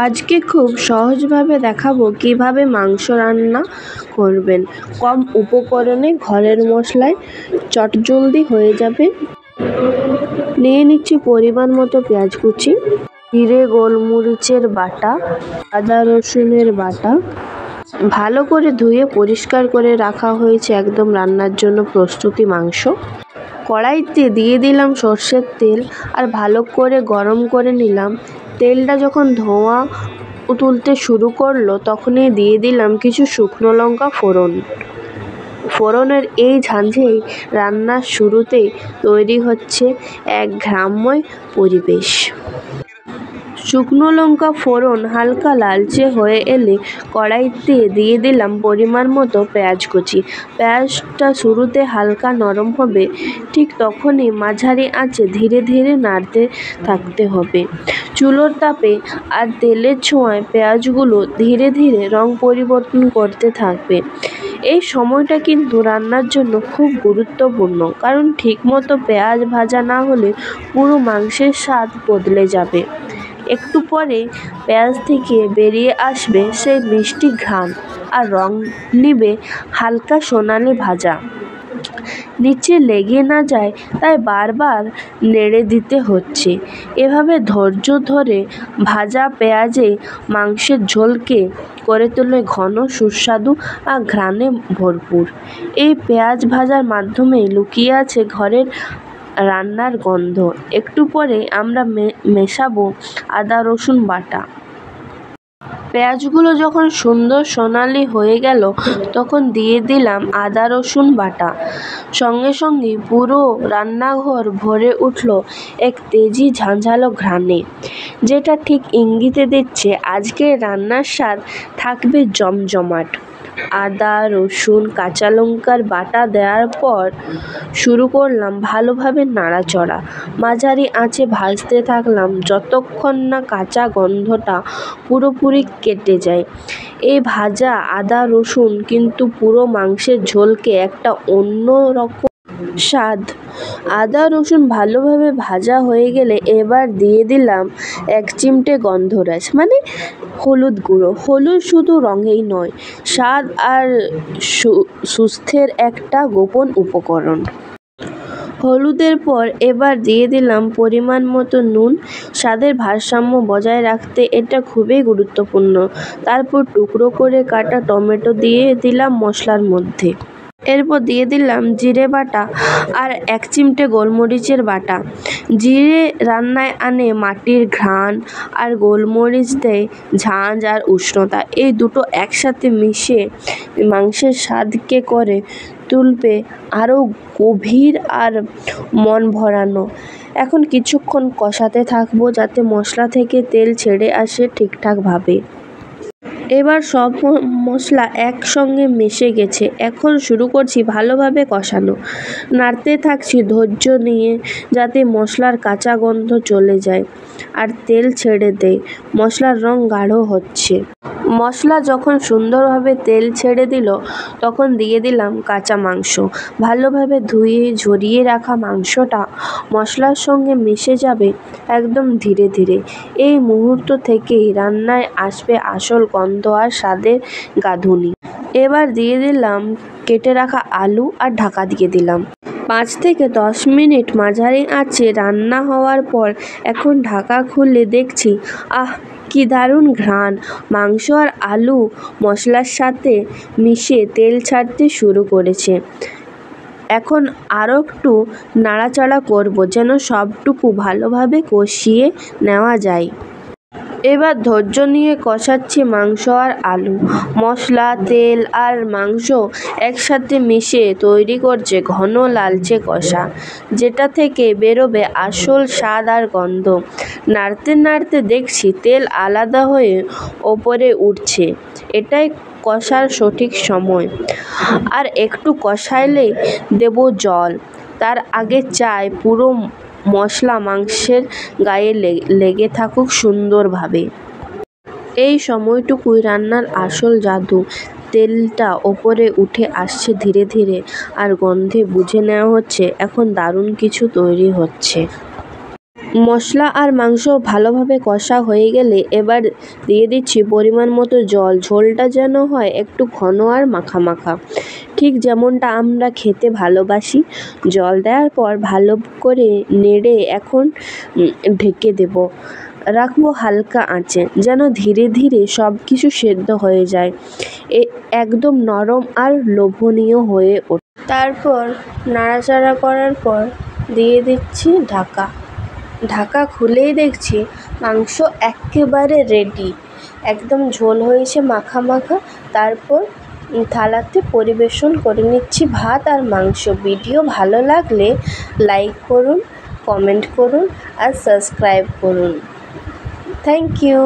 আজকে খুব সহজভাবে দেখাবো কিভাবে মাংস রান্না করবেন কম উপকরণে ঘরের মশলায় চটজলদি হয়ে যাবে। নিয়ে নিচ্ছি পরিমাণ মতো পেঁয়াজ কুচি, জিরে গোলমরিচের বাটা, আদা রসুনের বাটা। ভালো করে ধুয়ে পরিষ্কার করে রাখা হয়েছে একদম রান্নার জন্য প্রস্তুতি মাংস। কড়াইতে দিয়ে দিলাম সর্ষের তেল আর ভালো করে গরম করে নিলাম। তেলটা যখন ধোঁয়া তুলতে শুরু করলো তখনই দিয়ে দিলাম কিছু শুকনো লঙ্কা ফোড়ন। ফোড়নের এই ঝাঁঝেই রান্নার শুরুতেই তৈরি হচ্ছে এক ঘ্রামময় পরিবেশ। শুকনো লঙ্কা ফোড়ন হালকা লালচে হয়ে এলে কড়াইতে দিয়ে দিলাম পরিমাণ মতো পেঁয়াজ কুচি। পেঁয়াজটা শুরুতে হালকা নরম হবে, ঠিক তখনই মাঝারি আঁচে ধীরে ধীরে নাড়তে থাকতে হবে। চুলোর তাপে আর তেলের ছোঁয়ায় পেঁয়াজগুলো ধীরে ধীরে রং পরিবর্তন করতে থাকবে। এই সময়টা কিন্তু রান্নার জন্য খুব গুরুত্বপূর্ণ, কারণ ঠিকমতো পেঁয়াজ ভাজা না হলে পুরো মাংসের স্বাদ বদলে যাবে। একটু পরে পেঁয়াজ থেকে বেরিয়ে আসবে সেই মিষ্টি ঘ্রাণ আর রং নিবে হালকা সোনালি ভাজা। নিচে লেগে না যায় তাই বারবার নেড়ে দিতে হচ্ছে। এভাবে ধৈর্য ধরে ভাজা পেঁয়াজে মাংসের ঝোলকে করে তোলে ঘন, সুস্বাদু আর ঘ্রাণে ভরপুর। এই পেঁয়াজ ভাজার মাধ্যমে লুকিয়ে আছে ঘরের রান্নার গন্ধ। একটু পরে আমরা মেশাবো আদা রসুন বাটা। পেঁয়াজগুলো যখন সুন্দর সোনালি হয়ে গেল তখন দিয়ে দিলাম আদা রসুন বাটা। সঙ্গে সঙ্গে পুরো রান্নাঘর ভরে উঠল এক তেজি ঝাঁঝালো ঘ্রাণে, যেটা ঠিক ইঙ্গিতে দিচ্ছে আজকের রান্নার স্বাদ থাকবে জমজমাট। আদা রসুন কাঁচা লঙ্কার বাটা দেওয়ার পর শুরু করলাম ভালোভাবে নাড়াচড়া। মাঝারি আঁচে ভাজতে থাকলাম যতক্ষণ না কাঁচা গন্ধটা পুরোপুরি কেটে যায়। এই ভাজা আদা রসুন কিন্তু পুরো মাংসের ঝোলকে একটা অন্য রকম স্বাদ। আদা রসুন ভালোভাবে ভাজা হয়ে গেলে এবার দিয়ে দিলাম এক চিমটে গন্ধরাজ মানে হলুদ গুঁড়ো। হলুদ শুধু রঙেই নয়, স্বাদ আর সুস্থের একটা গোপন উপকরণ। হলুদের পর এবার দিয়ে দিলাম পরিমাণ মতো নুন। স্বাদের ভারসাম্য বজায় রাখতে এটা খুবই গুরুত্বপূর্ণ। তারপর টুকরো করে কাটা টমেটো দিয়ে দিলাম মশলার মধ্যে। এরপর দিয়ে দিলাম জিরে বাটা আর এক চিমটে গোলমরিচের বাটা। জিরে রান্নায় আনে মাটির ঘ্রাণ আর গোলমরিচ দেয় ঝাঁঝ আর উষ্ণতা। এই দুটো একসাথে মিশে মাংসের স্বাদকে করে তুলবে আরও গভীর আর মন ভরানো। এখন কিছুক্ষণ কষাতে থাকবো যাতে মশলা থেকে তেল ছেড়ে আসে ঠিকঠাকভাবে। এবার সব মশলা একসঙ্গে মিশে গেছে। এখন শুরু করছি ভালোভাবে কষানো। নাড়তে থাকছি ধৈর্য নিয়ে যাতে মশলার কাঁচা গন্ধ চলে যায় আর তেল ছেড়ে দেয়। মশলার রং গাঢ় হচ্ছে। মশলা যখন সুন্দরভাবে তেল ছেড়ে দিল তখন দিয়ে দিলাম কাঁচা মাংস। ভালোভাবে ধুয়ে ঝরিয়ে রাখা মাংসটা মশলার সঙ্গে মিশে যাবে একদম ধীরে ধীরে। এই মুহূর্ত থেকেই রান্নায় আসবে আসল গন্ধ আর স্বাদের গাঁথুনি। এবার দিয়ে দিলাম কেটে রাখা আলু আর ঢাকা দিয়ে দিলাম। 5 থেকে 10 মিনিট মাঝারি আঁচে রান্না হওয়ার পর এখন ঢাকা খুলে দেখছি, আহ কি দারুণ ঘ্রাণ! মাংস আর আলু মশলার সাথে মিশে তেল ছাড়তে শুরু করেছে। এখন আরও একটু নাড়াচাড়া করব যেন সবটুকু ভালোভাবে কষিয়ে নেওয়া যায়। এবার ধৈর্য নিয়ে কষাচ্ছি মাংস আর আলু। মশলা, তেল আর মাংস একসাথে মিশে তৈরি করছে ঘন লালচে কষা, যেটা থেকে বেরোবে আসল স্বাদ আর গন্ধ। নাড়তে নাড়তে দেখছি তেল আলাদা হয়ে ওপরে উঠছে। এটাই কষার সঠিক সময়। আর একটু কষাইলেই দেব জল। তার আগে চাই পুরো মশলা মাংসের গায়ে লেগে থাকুক সুন্দরভাবে। এই সময়টুকুই রান্নার আসল জাদু। তেলটা ওপরে উঠে আসছে ধীরে ধীরে আর গন্ধে বুঝে নেওয়া হচ্ছে এখন দারুণ কিছু তৈরি হচ্ছে। মশলা আর মাংস ভালোভাবে কষা হয়ে গেলে এবার দিয়ে দিচ্ছি পরিমাণ মতো জল। ঝোলটা যেন হয় একটু ঘন আর মাখা মাখা, ঠিক যেমনটা আমরা খেতে ভালোবাসি। জল দেওয়ার পর ভালো করে নেড়ে এখন ঢেকে দেব, রাখবো হালকা আঁচে যেন ধীরে ধীরে সব কিছু সেদ্ধ হয়ে যায়, একদম নরম আর লোভনীয় হয়ে ওঠে। তারপর নাড়াচাড়া করার পর দিয়ে দিচ্ছি ঢাকা। ঢাকা খুলেই দেখছি মাংস একেবারে রেডি, একদম ঝোল হয়েছে মাখা মাখা। তারপর থালাতে পরিবেশন করে নিচ্ছি ভাত আর মাংস। ভিডিও ভালো লাগলে লাইক করুন, কমেন্ট করুন আর সাবস্ক্রাইব করুন। Thank you.